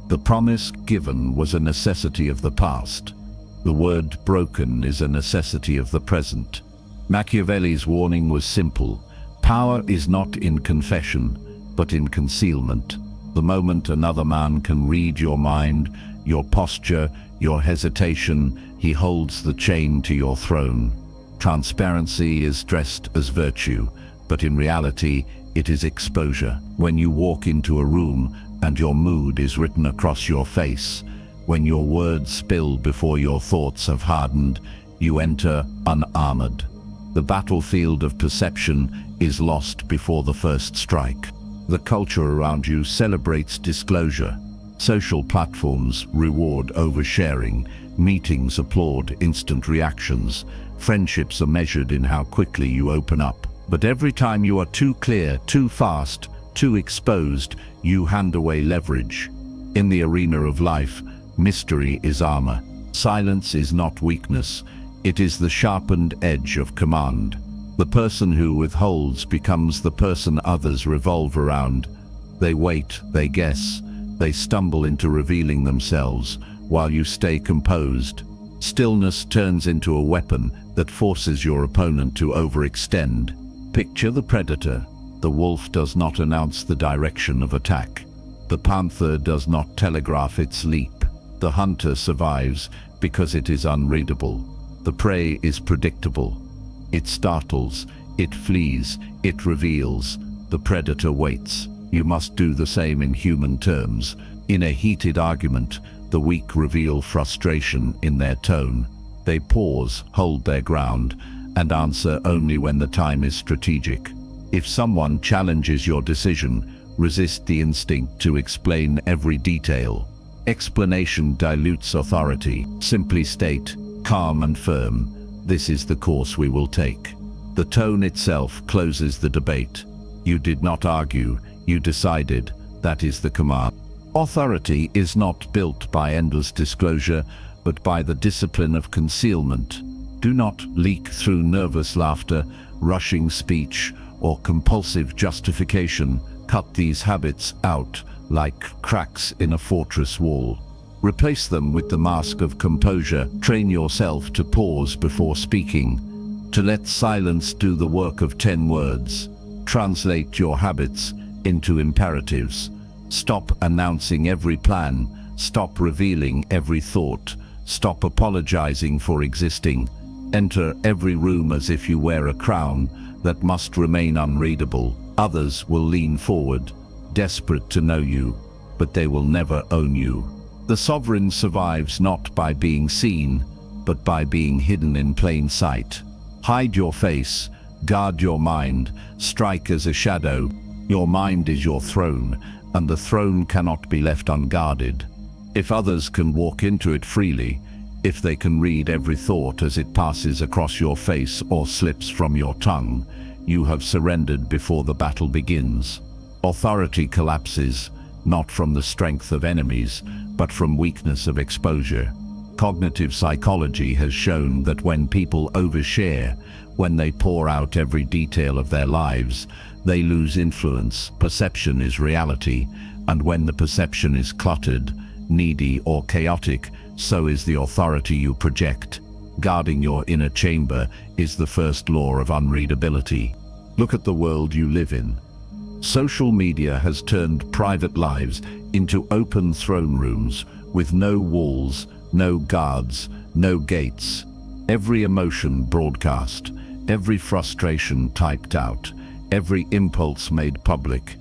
The promise given was a necessity of the past. The word broken is a necessity of the present. Machiavelli's warning was simple. Power is not in confession, but in concealment. The moment another man can read your mind, your posture, your hesitation, he holds the chain to your throne. Transparency is dressed as virtue, but in reality, it is exposure. When you walk into a room and your mood is written across your face, when your words spill before your thoughts have hardened, you enter unarmored. The battlefield of perception is lost before the first strike. The culture around you celebrates disclosure. Social platforms reward oversharing. Meetings applaud instant reactions. Friendships are measured in how quickly you open up. But every time you are too clear, too fast, too exposed, you hand away leverage. In the arena of life, mystery is armor. Silence is not weakness. It is the sharpened edge of command. The person who withholds becomes the person others revolve around. They wait, they guess, they stumble into revealing themselves, while you stay composed. Stillness turns into a weapon that forces your opponent to overextend. Picture the predator. The wolf does not announce the direction of attack. The panther does not telegraph its leap. The hunter survives because it is unreadable. The prey is predictable. It startles, it flees, it reveals. The predator waits. You must do the same in human terms. In a heated argument, the weak reveal frustration in their tone. They pause, hold their ground, and answer only when the time is strategic. If someone challenges your decision, resist the instinct to explain every detail. Explanation dilutes authority. Simply state, calm and firm, this is the course we will take. The tone itself closes the debate. You did not argue, you decided. That is the command. Authority is not built by endless disclosure, but by the discipline of concealment. Do not leak through nervous laughter, rushing speech, or compulsive justification. Cut these habits out like cracks in a fortress wall. Replace them with the mask of composure. Train yourself to pause before speaking, to let silence do the work of 10 words. Translate your habits into imperatives. Stop announcing every plan. Stop revealing every thought. Stop apologizing for existing. Enter every room as if you wear a crown that must remain unreadable. Others will lean forward, desperate to know you, but they will never own you. The sovereign survives not by being seen, but by being hidden in plain sight. Hide your face, guard your mind, strike as a shadow. Your mind is your throne, and the throne cannot be left unguarded. If others can walk into it freely, if they can read every thought as it passes across your face or slips from your tongue, you have surrendered before the battle begins. Authority collapses, not from the strength of enemies, but from weakness of exposure. Cognitive psychology has shown that when people overshare, when they pour out every detail of their lives, they lose influence. Perception is reality, and when the perception is cluttered, needy, or chaotic, so is the authority you project. Guarding your inner chamber is the first law of unreadability. Look at the world you live in. Social media has turned private lives into open throne rooms with no walls, no guards, no gates. Every emotion broadcast, every frustration typed out, every impulse made public.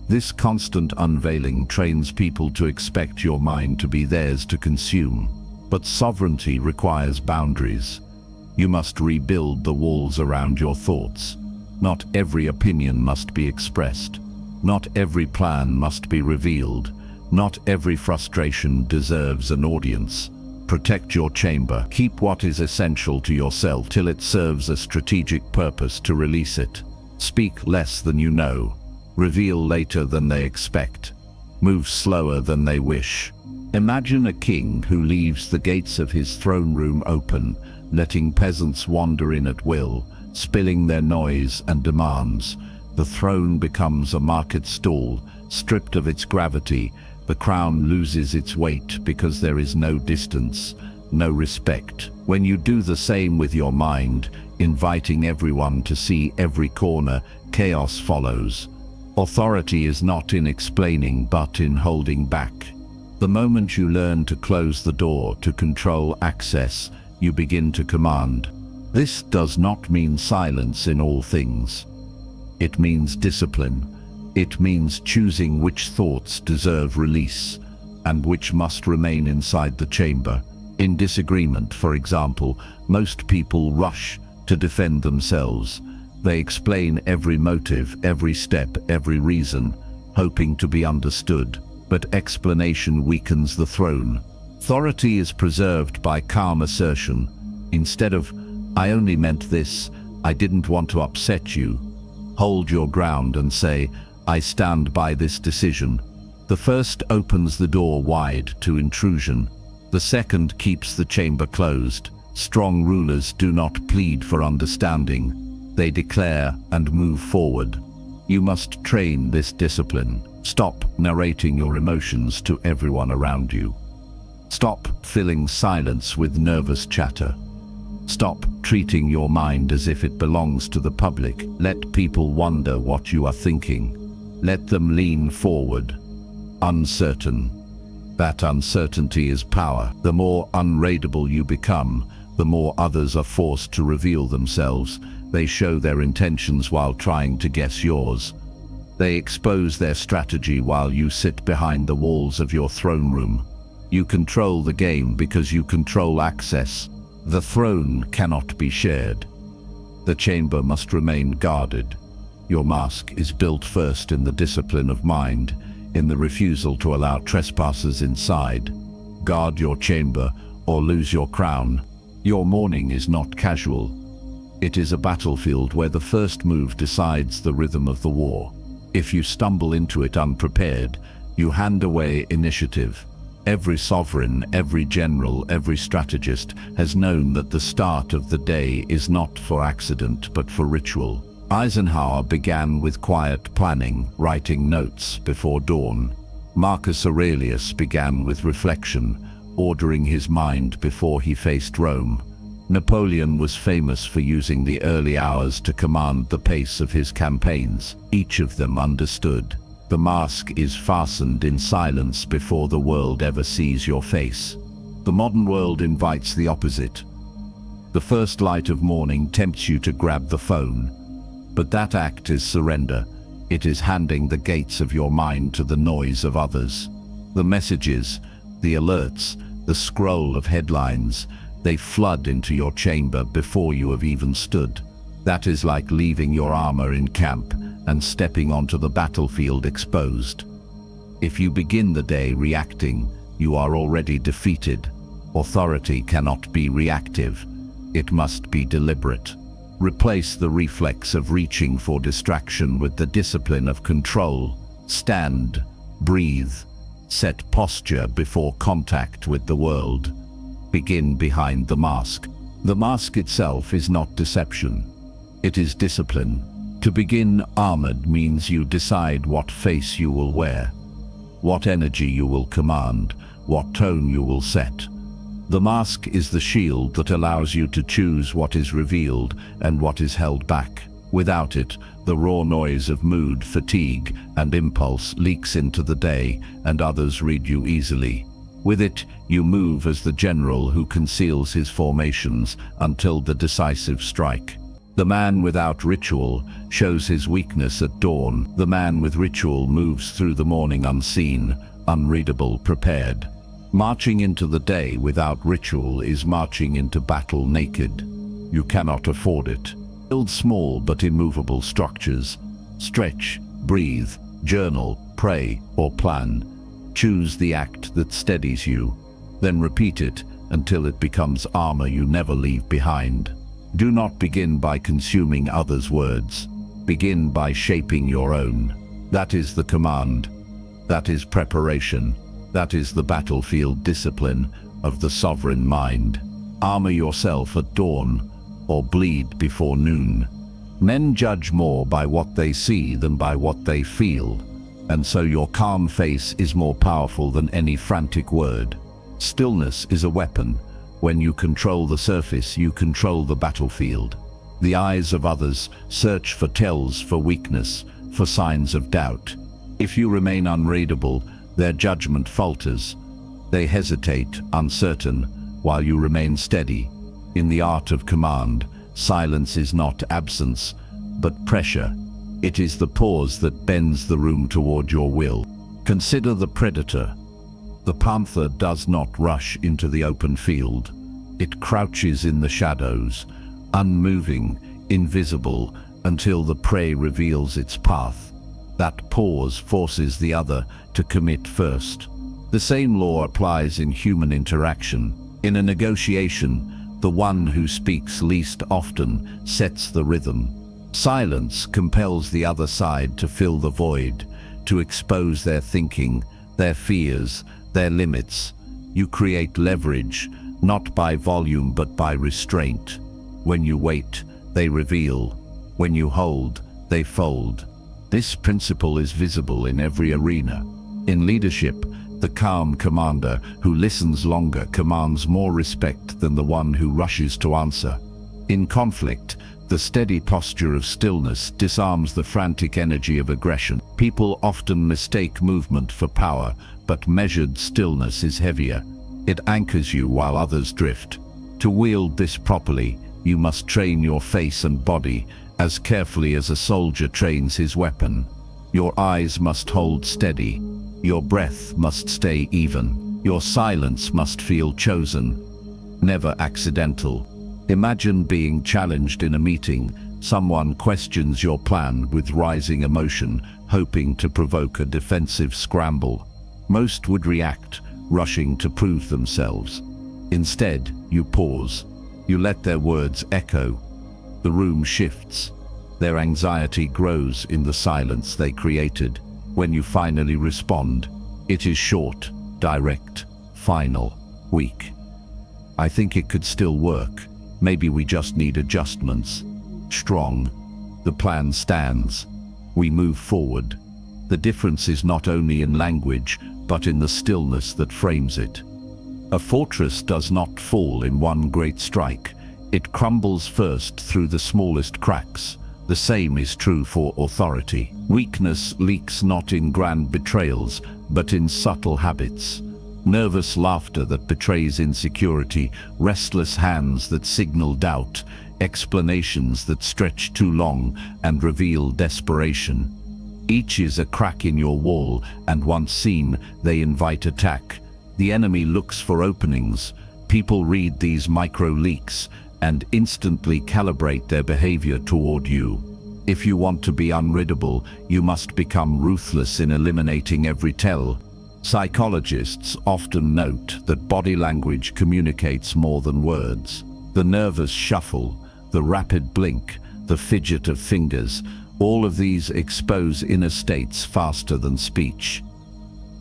This constant unveiling trains people to expect your mind to be theirs to consume. But sovereignty requires boundaries. You must rebuild the walls around your thoughts. Not every opinion must be expressed. Not every plan must be revealed. Not every frustration deserves an audience. Protect your chamber. Keep what is essential to yourself till it serves a strategic purpose to release it. Speak less than you know. Reveal later than they expect. Move slower than they wish. Imagine a king who leaves the gates of his throne room open, letting peasants wander in at will, spilling their noise and demands. The throne becomes a market stall, stripped of its gravity, The crown loses its weight because there is no distance, no respect. When you do the same with your mind, inviting everyone to see every corner, chaos follows. Authority is not in explaining, but in holding back. The moment you learn to close the door, to control access, you begin to command. This does not mean silence in all things. It means discipline. It means choosing which thoughts deserve release and which must remain inside the chamber. In disagreement, for example, most people rush to defend themselves. They explain every motive, every step, every reason, hoping to be understood. But explanation weakens the throne. Authority is preserved by calm assertion. Instead of, "I only meant this, I didn't want to upset you," hold your ground and say, "I stand by this decision." The first opens the door wide to intrusion. The second keeps the chamber closed. Strong rulers do not plead for understanding. They declare and move forward. You must train this discipline. Stop narrating your emotions to everyone around you. Stop filling silence with nervous chatter. Stop treating your mind as if it belongs to the public. Let people wonder what you are thinking. Let them lean forward. Uncertain. That uncertainty is power. The more unreadable you become, the more others are forced to reveal themselves. They show their intentions while trying to guess yours. They expose their strategy while you sit behind the walls of your throne room. You control the game because you control access. The throne cannot be shared. The chamber must remain guarded. Your mask is built first in the discipline of mind, in the refusal to allow trespassers inside. Guard your chamber or lose your crown. Your morning is not casual. It is a battlefield where the first move decides the rhythm of the war. If you stumble into it unprepared, you hand away initiative. Every sovereign, every general, every strategist has known that the start of the day is not for accident but for ritual. Eisenhower began with quiet planning, writing notes before dawn. Marcus Aurelius began with reflection, ordering his mind before he faced Rome. Napoleon was famous for using the early hours to command the pace of his campaigns. Each of them understood. The mask is fastened in silence before the world ever sees your face. The modern world invites the opposite. The first light of morning tempts you to grab the phone. But that act is surrender. It is handing the gates of your mind to the noise of others. The messages, the alerts, the scroll of headlines, they flood into your chamber before you have even stood. That is like leaving your armor in camp and stepping onto the battlefield exposed. If you begin the day reacting, you are already defeated. Authority cannot be reactive. It must be deliberate. Replace the reflex of reaching for distraction with the discipline of control. Stand, breathe, set posture before contact with the world. Begin behind the mask. The mask itself is not deception. It is discipline. To begin armored means you decide what face you will wear, what energy you will command, what tone you will set. The mask is the shield that allows you to choose what is revealed and what is held back. Without it, the raw noise of mood, fatigue, and impulse leaks into the day, and others read you easily. With it, you move as the general who conceals his formations until the decisive strike. The man without ritual shows his weakness at dawn. The man with ritual moves through the morning unseen, unreadable, prepared. Marching into the day without ritual is marching into battle naked. You cannot afford it. Build small but immovable structures. Stretch, breathe, journal, pray, or plan. Choose the act that steadies you. Then repeat it until it becomes armor you never leave behind. Do not begin by consuming others' words. Begin by shaping your own. That is the command. That is preparation. That is the battlefield discipline of the sovereign mind. Armor yourself at dawn, or bleed before noon. Men judge more by what they see than by what they feel. and so your calm face is more powerful than any frantic word. Stillness is a weapon. When you control the surface, you control the battlefield. The eyes of others search for tells, for weakness, for signs of doubt. If you remain unreadable, their judgment falters. They hesitate, uncertain, while you remain steady. In the art of command, silence is not absence, but pressure. It is the pause that bends the room toward your will. Consider the predator. The panther does not rush into the open field. It crouches in the shadows, unmoving, invisible, until the prey reveals its path. That pause forces the other to commit first. The same law applies in human interaction. In a negotiation, the one who speaks least often sets the rhythm. Silence compels the other side to fill the void, to expose their thinking, their fears, their limits. You create leverage, not by volume but by restraint. When you wait, they reveal. When you hold, they fold. This principle is visible in every arena. In leadership, the calm commander who listens longer commands more respect than the one who rushes to answer. In conflict, the steady posture of stillness disarms the frantic energy of aggression. People often mistake movement for power, but measured stillness is heavier. It anchors you while others drift. To wield this properly, you must train your face and body as carefully as a soldier trains his weapon. Your eyes must hold steady. Your breath must stay even. Your silence must feel chosen, never accidental. Imagine being challenged in a meeting. Someone questions your plan with rising emotion, hoping to provoke a defensive scramble. Most would react, rushing to prove themselves. Instead, you pause. You let their words echo. The room shifts. Their anxiety grows in the silence they created. When you finally respond, it is short, direct, final, weak. I think it could still work. Maybe we just need adjustments. Strong. The plan stands. We move forward. The difference is not only in language, but in the stillness that frames it. A fortress does not fall in one great strike. It crumbles first through the smallest cracks. The same is true for authority. Weakness leaks not in grand betrayals, but in subtle habits. Nervous laughter that betrays insecurity, restless hands that signal doubt, explanations that stretch too long and reveal desperation. Each is a crack in your wall, and once seen, they invite attack. The enemy looks for openings. People read these micro leaks and instantly calibrate their behavior toward you. If you want to be unreadable, you must become ruthless in eliminating every tell. Psychologists often note that body language communicates more than words. The nervous shuffle, the rapid blink, the fidget of fingers, all of these expose inner states faster than speech.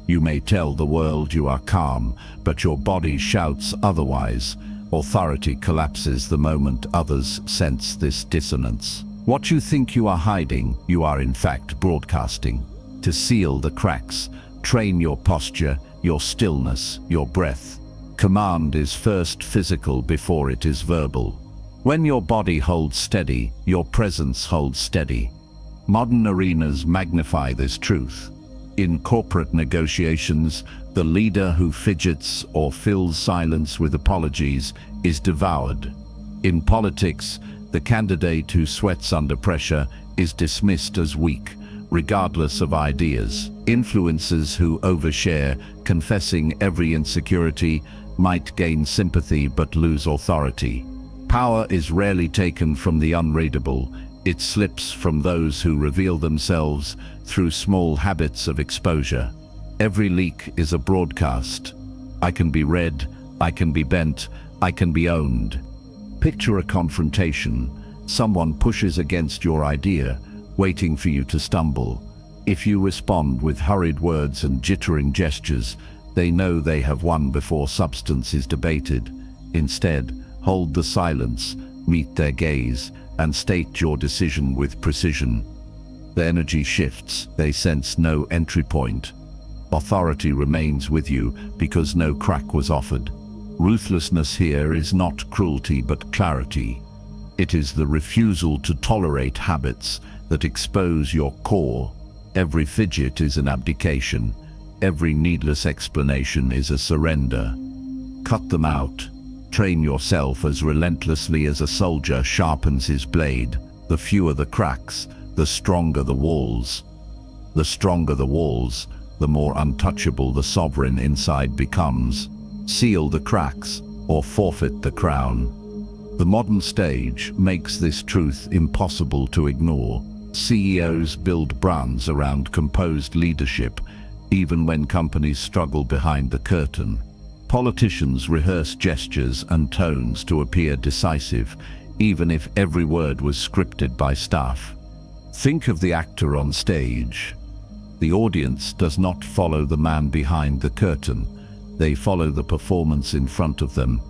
You may tell the world you are calm, but your body shouts otherwise. Authority collapses the moment others sense this dissonance. What you think you are hiding, you are in fact broadcasting. To seal the cracks, train your posture, your stillness, your breath. Command is first physical before it is verbal. When your body holds steady, your presence holds steady. Modern arenas magnify this truth. In corporate negotiations, the leader who fidgets or fills silence with apologies is devoured. In politics, the candidate who sweats under pressure is dismissed as weak, regardless of ideas. Influencers who overshare, confessing every insecurity, might gain sympathy but lose authority. Power is rarely taken from the unreadable. It slips from those who reveal themselves through small habits of exposure. Every leak is a broadcast. I can be read, I can be bent, I can be owned. Picture a confrontation. Someone pushes against your idea, waiting for you to stumble. If you respond with hurried words and jittering gestures, they know they have won before substance is debated. Instead, hold the silence, meet their gaze, and state your decision with precision. The energy shifts, they sense no entry point. Authority remains with you because no crack was offered. Ruthlessness here is not cruelty but clarity. It is the refusal to tolerate habits that expose your core. Every fidget is an abdication. Every needless explanation is a surrender. Cut them out. Train yourself as relentlessly as a soldier sharpens his blade. The fewer the cracks, the stronger the walls. The stronger the walls, the more untouchable the sovereign inside becomes. Seal the cracks or forfeit the crown. The modern stage makes this truth impossible to ignore. CEOs build brands around composed leadership, even when companies struggle behind the curtain. Politicians rehearse gestures and tones to appear decisive, even if every word was scripted by staff. Think of the actor on stage. The audience does not follow the man behind the curtain. They follow the performance in front of them.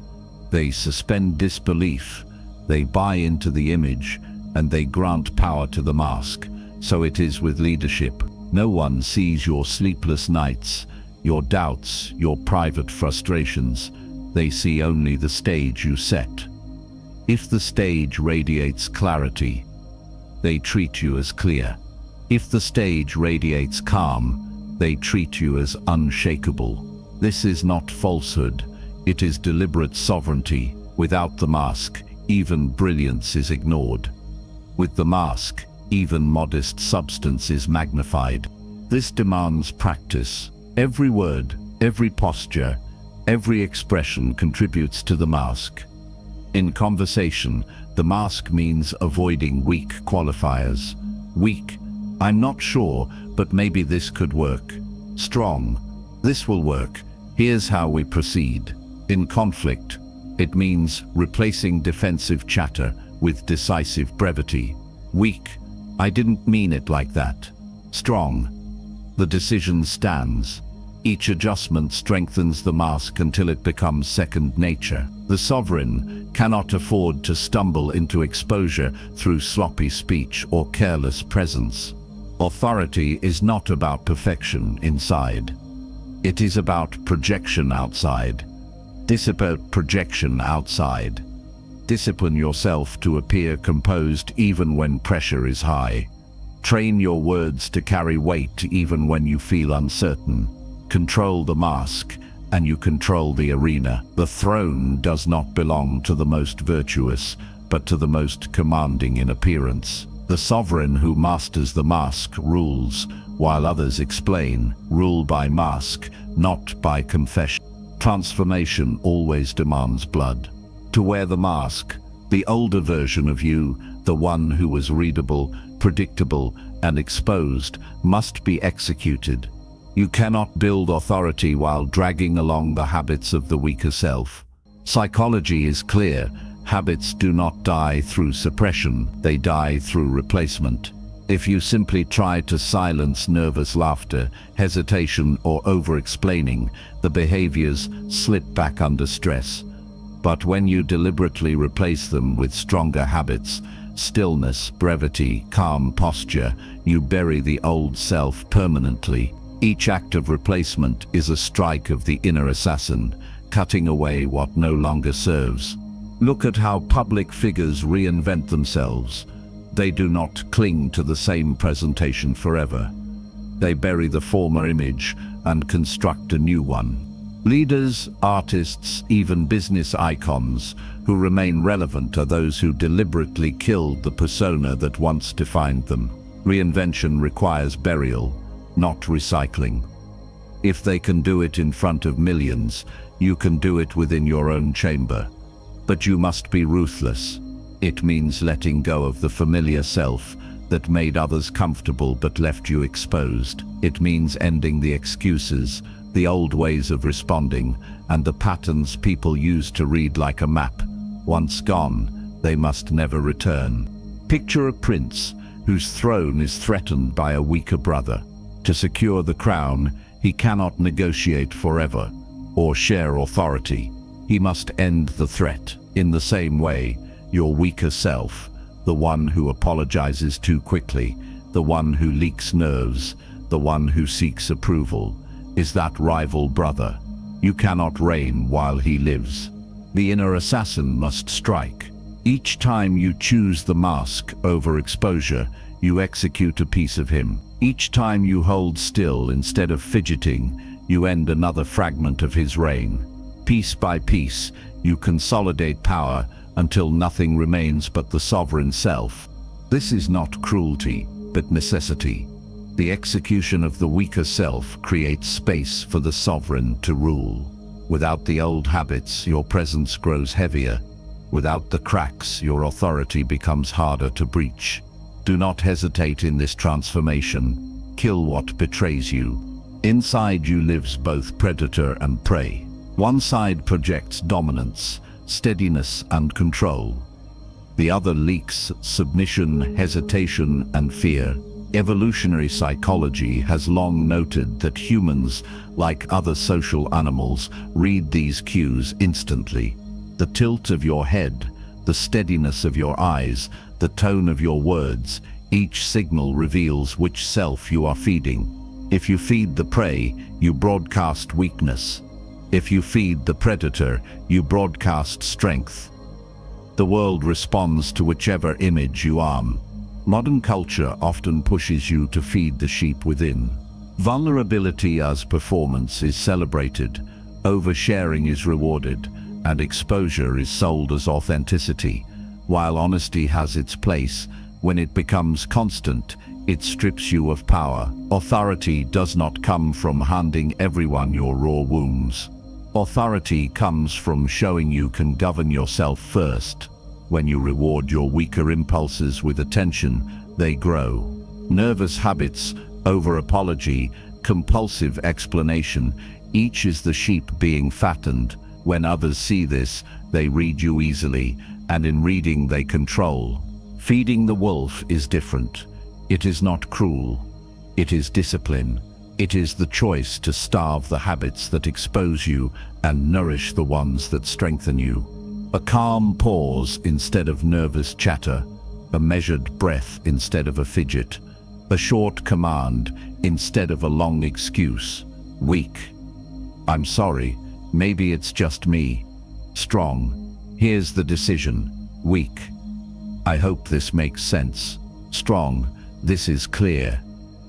They suspend disbelief. They buy into the image, and they grant power to the mask. So it is with leadership. No one sees your sleepless nights, your doubts, your private frustrations. They see only the stage you set. If the stage radiates clarity, they treat you as clear. If the stage radiates calm, they treat you as unshakable. This is not falsehood, it is deliberate sovereignty. Without the mask, even brilliance is ignored. With the mask, even modest substance is magnified. This demands practice. Every word, every posture, every expression contributes to the mask. In conversation, the mask means avoiding weak qualifiers. Weak, I'm not sure, but maybe this could work. Strong, this will work. Here's how we proceed. In conflict, it means replacing defensive chatter with decisive brevity. Weak, I didn't mean it like that. Strong, the decision stands. Each adjustment strengthens the mask until it becomes second nature. The sovereign cannot afford to stumble into exposure through sloppy speech or careless presence. Authority is not about perfection inside. It is about projection outside. Projection outside. Discipline yourself to appear composed even when pressure is high. Train your words to carry weight even when you feel uncertain. Control the mask, and you control the arena. The throne does not belong to the most virtuous, but to the most commanding in appearance. The sovereign who masters the mask rules, while others explain. Rule by mask, not by confession. Transformation always demands blood. To wear the mask, the older version of you, the one who was readable, predictable, and exposed, must be executed. You cannot build authority while dragging along the habits of the weaker self. Psychology is clear. Habits do not die through suppression, they die through replacement. If you simply try to silence nervous laughter, hesitation, or over-explaining, the behaviors slip back under stress. But when you deliberately replace them with stronger habits, stillness, brevity, calm posture, you bury the old self permanently. Each act of replacement is a strike of the inner assassin, cutting away what no longer serves. Look at how public figures reinvent themselves. They do not cling to the same presentation forever. They bury the former image and construct a new one. Leaders, artists, even business icons who remain relevant are those who deliberately killed the persona that once defined them. Reinvention requires burial, not recycling. If they can do it in front of millions, you can do it within your own chamber. But you must be ruthless. It means letting go of the familiar self that made others comfortable but left you exposed. It means ending the excuses, the old ways of responding, and the patterns people used to read like a map. Once gone, they must never return. Picture a prince whose throne is threatened by a weaker brother. To secure the crown, he cannot negotiate forever or share authority. He must end the threat. In the same way, your weaker self, the one who apologizes too quickly, the one who leaks nerves, the one who seeks approval, is that rival brother. You cannot reign while he lives. The inner assassin must strike. Each time you choose the mask over exposure, you execute a piece of him. Each time you hold still instead of fidgeting, you end another fragment of his reign. Piece by piece, you consolidate power until nothing remains but the sovereign self. This is not cruelty, but necessity. The execution of the weaker self creates space for the sovereign to rule. Without the old habits, your presence grows heavier. Without the cracks, your authority becomes harder to breach. Do not hesitate in this transformation. Kill what betrays you. Inside you lives both predator and prey. One side projects dominance, steadiness and control. The other leaks submission, hesitation and fear. Evolutionary psychology has long noted that humans, like other social animals, read these cues instantly. The tilt of your head, the steadiness of your eyes, the tone of your words, each signal reveals which self you are feeding. If you feed the prey, you broadcast weakness. If you feed the predator, you broadcast strength. The world responds to whichever image you arm. Modern culture often pushes you to feed the sheep within. Vulnerability as performance is celebrated, oversharing is rewarded, and exposure is sold as authenticity. While honesty has its place, when it becomes constant, it strips you of power. Authority does not come from handing everyone your raw wounds. Authority comes from showing you can govern yourself first. When you reward your weaker impulses with attention, they grow. Nervous habits, over-apology, compulsive explanation, each is the sheep being fattened. When others see this, they read you easily, and in reading they control. Feeding the wolf is different. It is not cruel. It is discipline. It is the choice to starve the habits that expose you and nourish the ones that strengthen you. A calm pause instead of nervous chatter, a measured breath instead of a fidget, a short command instead of a long excuse. Weak. I'm sorry, maybe it's just me. Strong. Here's the decision. Weak. I hope this makes sense. Strong. This is clear.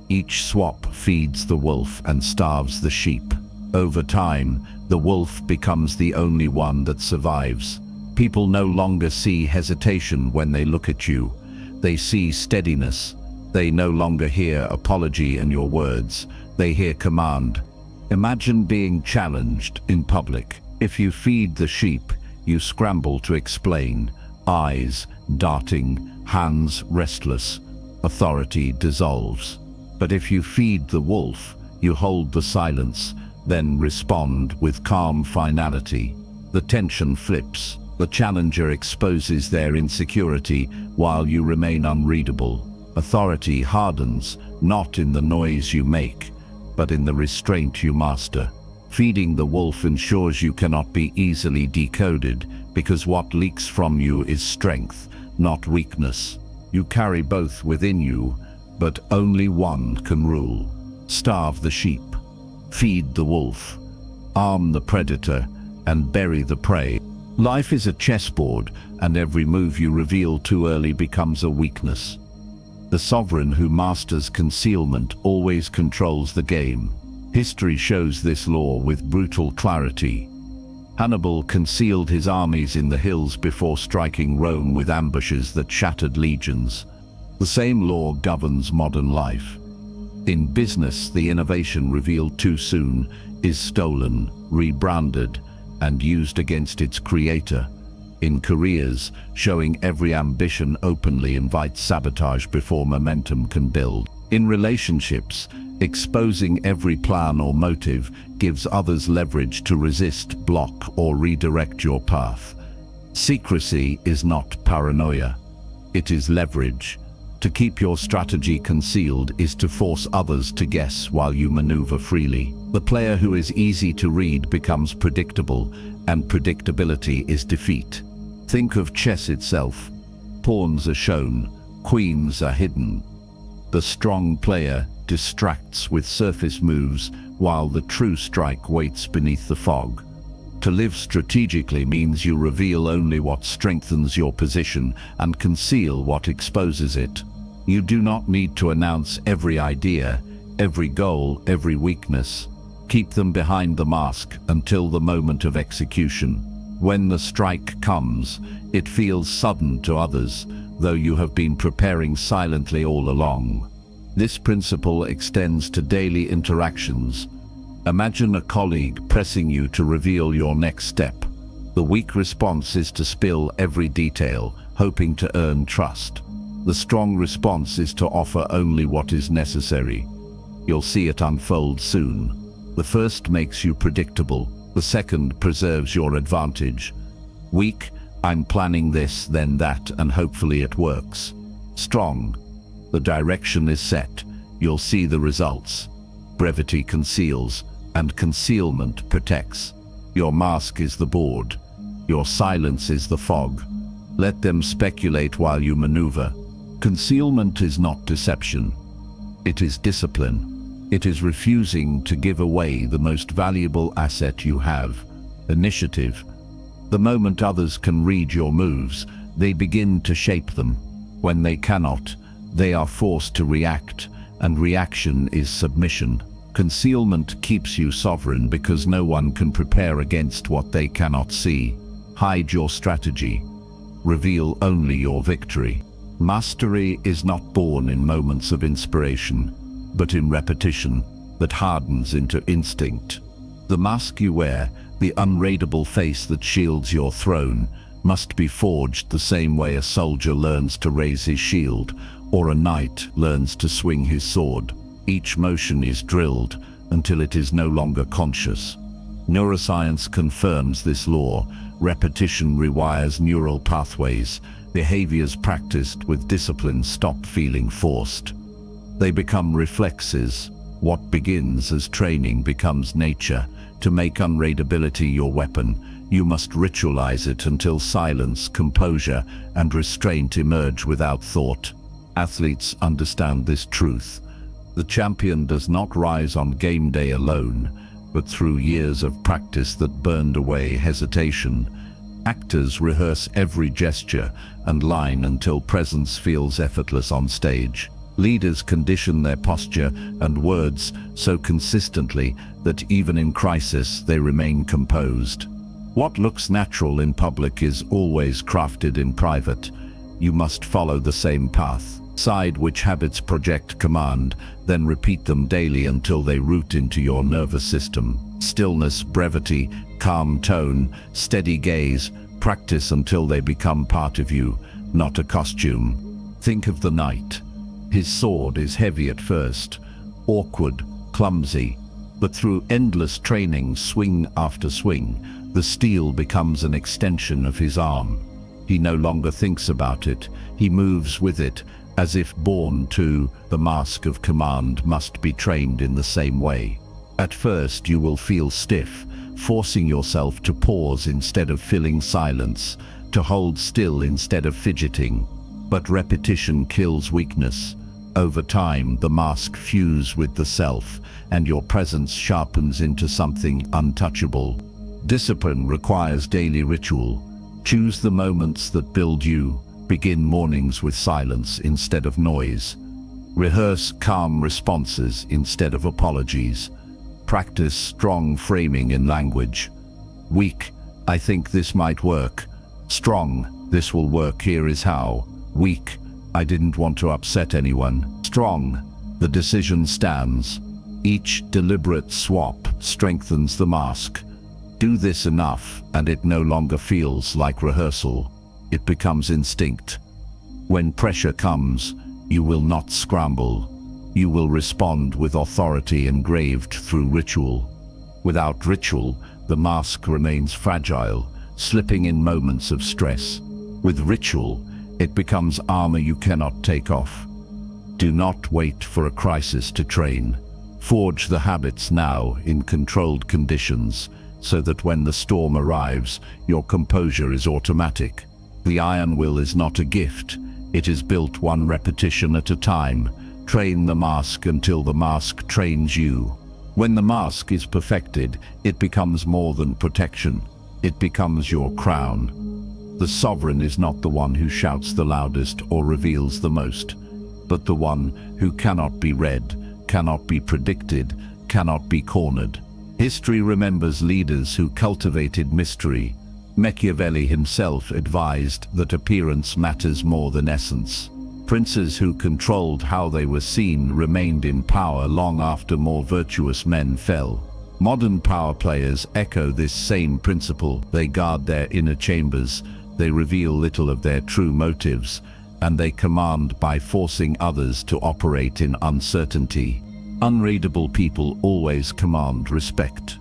Each swap feeds the wolf and starves the sheep. Over time, the wolf becomes the only one that survives. People no longer see hesitation when they look at you. They see steadiness. They no longer hear apology in your words. They hear command. Imagine being challenged in public. If you feed the sheep, you scramble to explain. Eyes darting, hands restless. Authority dissolves. But if you feed the wolf, you hold the silence, then respond with calm finality. The tension flips. The challenger exposes their insecurity while you remain unreadable. Authority hardens, not in the noise you make, but in the restraint you master. Feeding the wolf ensures you cannot be easily decoded, because what leaks from you is strength, not weakness. You carry both within you, but only one can rule. Starve the sheep. Feed the wolf. Arm the predator and bury the prey. Life is a chessboard, and every move you reveal too early becomes a weakness. The sovereign who masters concealment always controls the game. History shows this law with brutal clarity. Hannibal concealed his armies in the hills before striking Rome with ambushes that shattered legions. The same law governs modern life. In business, the innovation revealed too soon is stolen, rebranded, and used against its creator. In careers, showing every ambition openly invites sabotage before momentum can build. In relationships, exposing every plan or motive gives others leverage to resist, block, or redirect your path. Secrecy is not paranoia. It is leverage. To keep your strategy concealed is to force others to guess while you maneuver freely. The player who is easy to read becomes predictable, and predictability is defeat. Think of chess itself. Pawns are shown, queens are hidden. The strong player distracts with surface moves while the true strike waits beneath the fog. To live strategically means you reveal only what strengthens your position and conceal what exposes it. You do not need to announce every idea, every goal, every weakness. Keep them behind the mask until the moment of execution. When the strike comes, it feels sudden to others, though you have been preparing silently all along. This principle extends to daily interactions. Imagine a colleague pressing you to reveal your next step. The weak response is to spill every detail, hoping to earn trust. The strong response is to offer only what is necessary. You'll see it unfold soon. The first makes you predictable. The second preserves your advantage. Weak, I'm planning this, then that, and hopefully it works. Strong, the direction is set. You'll see the results. Brevity conceals, and concealment protects. Your mask is the board. Your silence is the fog. Let them speculate while you maneuver. Concealment is not deception. It is discipline. It is refusing to give away the most valuable asset you have, initiative. The moment others can read your moves, they begin to shape them. When they cannot, they are forced to react, and reaction is submission. Concealment keeps you sovereign because no one can prepare against what they cannot see. Hide your strategy. Reveal only your victory. Mastery is not born in moments of inspiration, but in repetition that hardens into instinct. The mask you wear, the unreadable face that shields your throne, must be forged the same way a soldier learns to raise his shield, or a knight learns to swing his sword. Each motion is drilled until it is no longer conscious. Neuroscience confirms this law. Repetition rewires neural pathways. Behaviors practiced with discipline stop feeling forced. They become reflexes. What begins as training becomes nature. To make unreadability your weapon, you must ritualize it until silence, composure, and restraint emerge without thought. Athletes understand this truth. The champion does not rise on game day alone, but through years of practice that burned away hesitation. Actors rehearse every gesture and line until presence feels effortless on stage. Leaders condition their posture and words so consistently that even in crisis they remain composed. What looks natural in public is always crafted in private. You must follow the same path. Decide which habits project command, then repeat them daily until they root into your nervous system. Stillness, brevity, calm tone, steady gaze. Practice until they become part of you, not a costume. Think of the knight. His sword is heavy at first, awkward, clumsy, but through endless training, swing after swing, the steel becomes an extension of his arm. He no longer thinks about it, he moves with it, as if born to. The mask of command must be trained in the same way. At first you will feel stiff, forcing yourself to pause instead of filling silence, to hold still instead of fidgeting. But repetition kills weakness. Over time, the mask fuses with the self, and your presence sharpens into something untouchable. Discipline requires daily ritual. Choose the moments that build you. Begin mornings with silence instead of noise. Rehearse calm responses instead of apologies. Practice strong framing in language. Weak, I think this might work. Strong, this will work, here is how. Weak, I didn't want to upset anyone. Strong, the decision stands. Each deliberate swap strengthens the mask. Do this enough, and it no longer feels like rehearsal. It becomes instinct. When pressure comes, you will not scramble. You will respond with authority engraved through ritual. Without ritual, the mask remains fragile, slipping in moments of stress. With ritual, it becomes armor you cannot take off. Do not wait for a crisis to train. Forge the habits now in controlled conditions, so that when the storm arrives, your composure is automatic. The iron will is not a gift. It is built one repetition at a time, Train the mask until the mask trains you. When the mask is perfected, it becomes more than protection. It becomes your crown. The sovereign is not the one who shouts the loudest or reveals the most, but the one who cannot be read, cannot be predicted, cannot be cornered. History remembers leaders who cultivated mystery. Machiavelli himself advised that appearance matters more than essence. Princes who controlled how they were seen remained in power long after more virtuous men fell. Modern power players echo this same principle. They guard their inner chambers, they reveal little of their true motives, and they command by forcing others to operate in uncertainty. Unreadable people always command respect.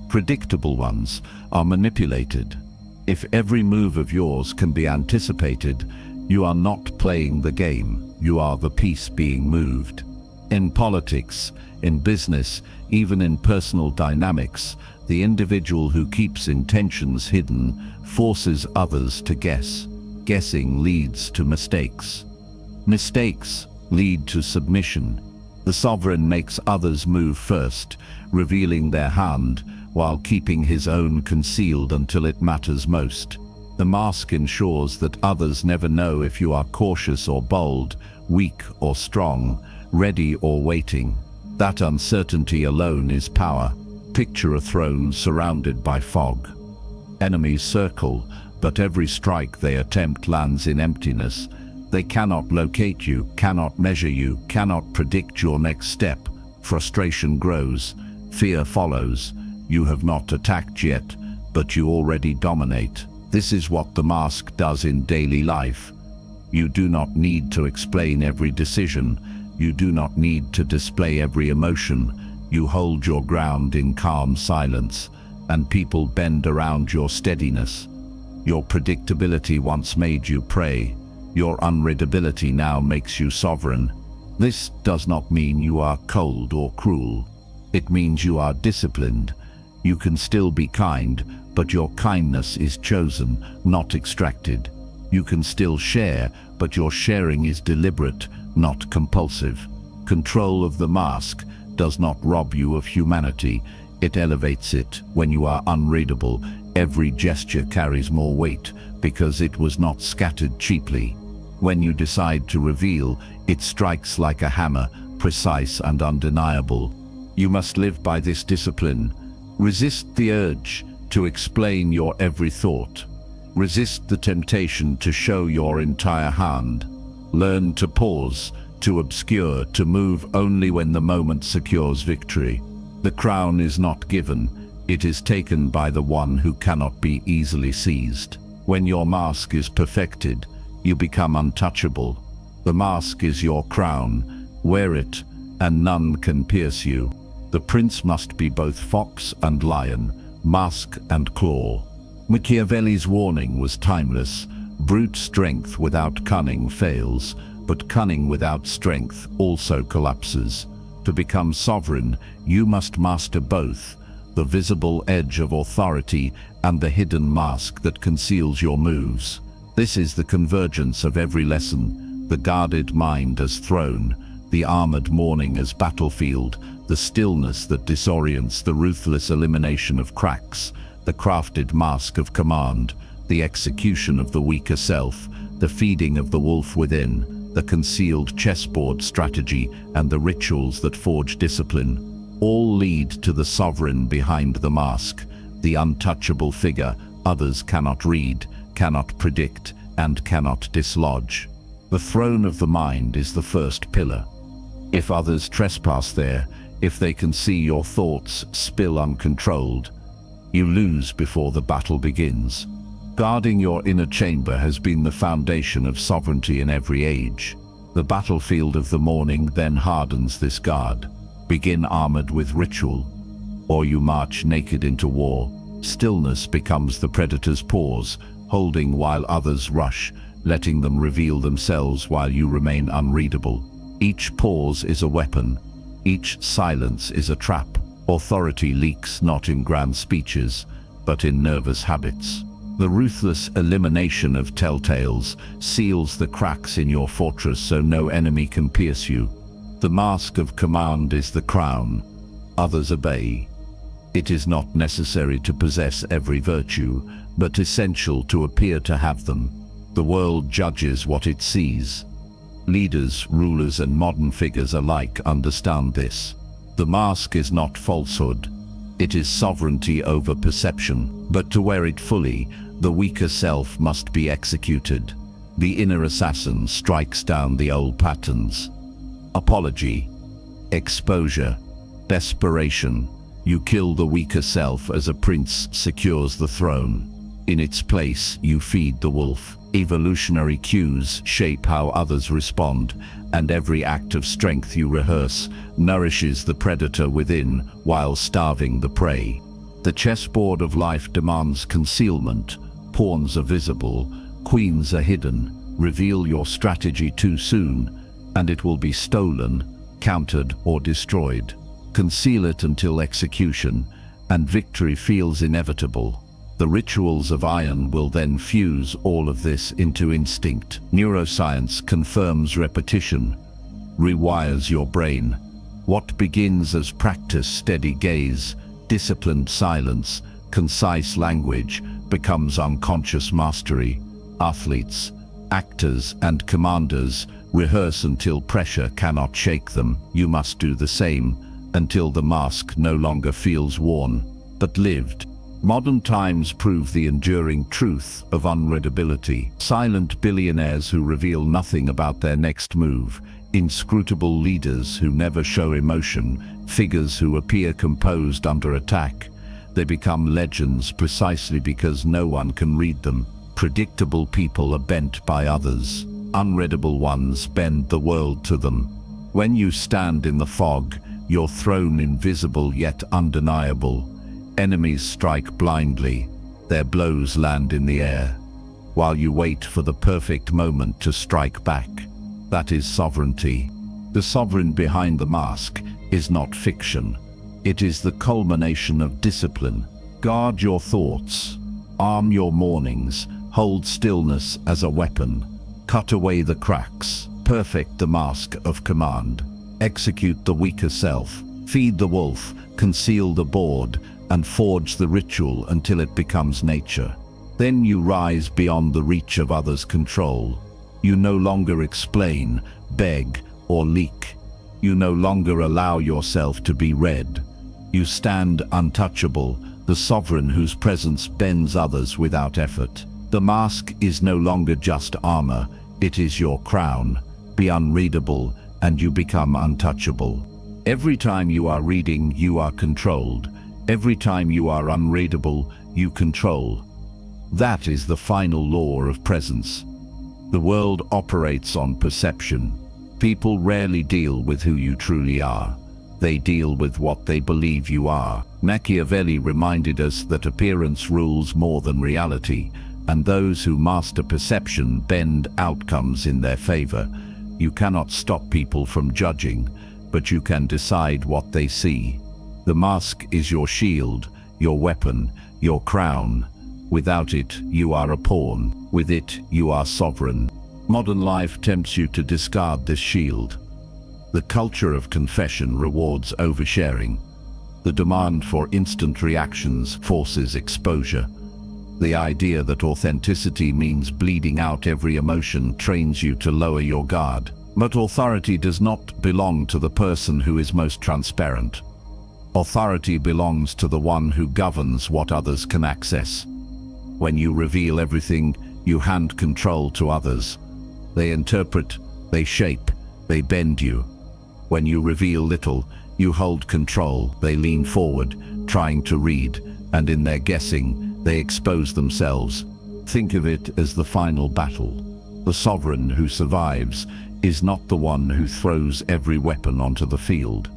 Predictable ones are manipulated. If every move of yours can be anticipated, you are not playing the game, you are the piece being moved. In politics, in business, even in personal dynamics, the individual who keeps intentions hidden forces others to guess. Guessing leads to mistakes. Mistakes lead to submission. The sovereign makes others move first, revealing their hand, while keeping his own concealed until it matters most. The mask ensures that others never know if you are cautious or bold, weak or strong, ready or waiting. That uncertainty alone is power. Picture a throne surrounded by fog. Enemies circle, but every strike they attempt lands in emptiness. They cannot locate you, cannot measure you, cannot predict your next step. Frustration grows, fear follows. You have not attacked yet, but you already dominate. This is what the mask does in daily life. You do not need to explain every decision. You do not need to display every emotion. You hold your ground in calm silence, and people bend around your steadiness. Your predictability once made you prey. Your unreadability now makes you sovereign. This does not mean you are cold or cruel. It means you are disciplined. You can still be kind, but your kindness is chosen, not extracted. You can still share, but your sharing is deliberate, not compulsive. Control of the mask does not rob you of humanity. It elevates it. When you are unreadable, every gesture carries more weight because it was not scattered cheaply. When you decide to reveal, it strikes like a hammer, precise and undeniable. You must live by this discipline. Resist the urge to explain your every thought. Resist the temptation to show your entire hand. Learn to pause, to obscure, to move only when the moment secures victory. The crown is not given, it is taken by the one who cannot be easily seized. When your mask is perfected, you become untouchable. The mask is your crown. Wear it, and none can pierce you. The prince must be both fox and lion, mask and claw. Machiavelli's warning was timeless. Brute strength without cunning fails, but cunning without strength also collapses. To become sovereign, you must master both, the visible edge of authority and the hidden mask that conceals your moves. This is the convergence of every lesson: the guarded mind as throne, the armored morning as battlefield, the stillness that disorients, the ruthless elimination of cracks, the crafted mask of command, the execution of the weaker self, the feeding of the wolf within, the concealed chessboard strategy, and the rituals that forge discipline. All lead to the sovereign behind the mask, the untouchable figure others cannot read, cannot predict, and cannot dislodge. The throne of the mind is the first pillar. If others trespass there, if they can see your thoughts spill uncontrolled, you lose before the battle begins. Guarding your inner chamber has been the foundation of sovereignty in every age. The battlefield of the morning then hardens this guard. Begin armored with ritual, or you march naked into war. Stillness becomes the predator's pause, holding while others rush, letting them reveal themselves while you remain unreadable. Each pause is a weapon. Each silence is a trap. Authority leaks not in grand speeches, but in nervous habits. The ruthless elimination of telltales seals the cracks in your fortress so no enemy can pierce you. The mask of command is the crown. Others obey. It is not necessary to possess every virtue, but essential to appear to have them. The world judges what it sees. Leaders, rulers, and modern figures alike understand this. The mask is not falsehood. It is sovereignty over perception. But to wear it fully, the weaker self must be executed. The inner assassin strikes down the old patterns. Apology, exposure, desperation. You kill the weaker self as a prince secures the throne. In its place, you feed the wolf. Evolutionary cues shape how others respond, and every act of strength you rehearse nourishes the predator within while starving the prey. The chessboard of life demands concealment. Pawns are visible, queens are hidden. Reveal your strategy too soon, and it will be stolen, countered, or destroyed. Conceal it until execution, and victory feels inevitable. The rituals of iron will then fuse all of this into instinct. Neuroscience confirms repetition, rewires your brain. What begins as practice, steady gaze, disciplined silence, concise language, becomes unconscious mastery. Athletes, actors, and commanders rehearse until pressure cannot shake them. You must do the same until the mask no longer feels worn, but lived. Modern times prove the enduring truth of unreadability. Silent billionaires who reveal nothing about their next move, inscrutable leaders who never show emotion, figures who appear composed under attack. They become legends precisely because no one can read them. Predictable people are bent by others. Unreadable ones bend the world to them. When you stand in the fog, your throne invisible yet undeniable. Enemies strike blindly, their blows land in the air, while you wait for the perfect moment to strike back. That is sovereignty. The sovereign behind the mask is not fiction. It is the culmination of discipline. Guard your thoughts, arm your mornings, hold stillness as a weapon, cut away the cracks, perfect the mask of command, execute the weaker self, feed the wolf, conceal the board, and forge the ritual until it becomes nature. Then you rise beyond the reach of others' control. You no longer explain, beg, or leak. You no longer allow yourself to be read. You stand untouchable, the sovereign whose presence bends others without effort. The mask is no longer just armor, it is your crown. Be unreadable, and you become untouchable. Every time you are reading, you are controlled. Every time you are unreadable, you control. That is the final law of presence. The world operates on perception. People rarely deal with who you truly are. They deal with what they believe you are. Machiavelli reminded us that appearance rules more than reality, and those who master perception bend outcomes in their favor. You cannot stop people from judging, but you can decide what they see. The mask is your shield, your weapon, your crown. Without it, you are a pawn. With it, you are sovereign. Modern life tempts you to discard this shield. The culture of confession rewards oversharing. The demand for instant reactions forces exposure. The idea that authenticity means bleeding out every emotion trains you to lower your guard. But authority does not belong to the person who is most transparent. Authority belongs to the one who governs what others can access. When you reveal everything, you hand control to others. They interpret, they shape, they bend you. When you reveal little, you hold control. They lean forward, trying to read, and in their guessing, they expose themselves. Think of it as the final battle. The sovereign who survives is not the one who throws every weapon onto the field.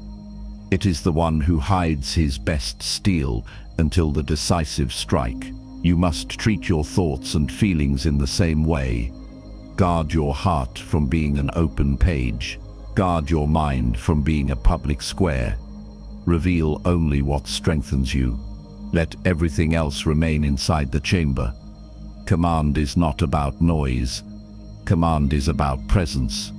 It is the one who hides his best steel until the decisive strike. You must treat your thoughts and feelings in the same way. Guard your heart from being an open page. Guard your mind from being a public square. Reveal only what strengthens you. Let everything else remain inside the chamber. Command is not about noise. Command is about presence.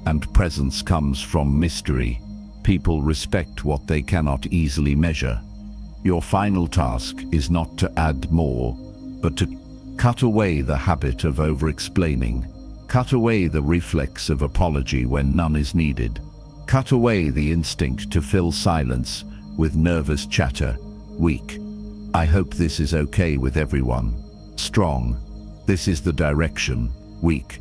and presence comes from mystery. People respect what they cannot easily measure. Your final task is not to add more, but to cut away the habit of over-explaining. Cut away the reflex of apology when none is needed. Cut away the instinct to fill silence with nervous chatter. Weak. I hope this is okay with everyone. Strong. This is the direction. Weak.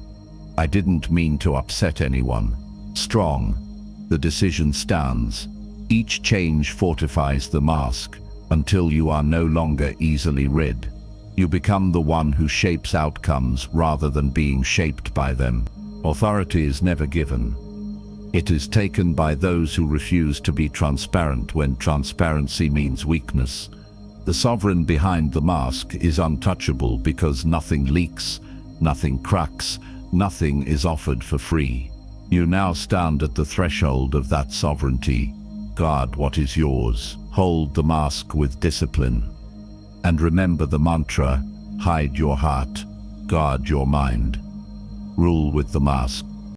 I didn't mean to upset anyone. Strong. The decision stands. Each change fortifies the mask until you are no longer easily rid. You become the one who shapes outcomes rather than being shaped by them. Authority is never given. It is taken by those who refuse to be transparent when transparency means weakness. The sovereign behind the mask is untouchable because nothing leaks, nothing cracks, nothing is offered for free. You now stand at the threshold of that sovereignty. Guard what is yours. Hold the mask with discipline. And remember the mantra, hide your heart, guard your mind. Rule with the mask.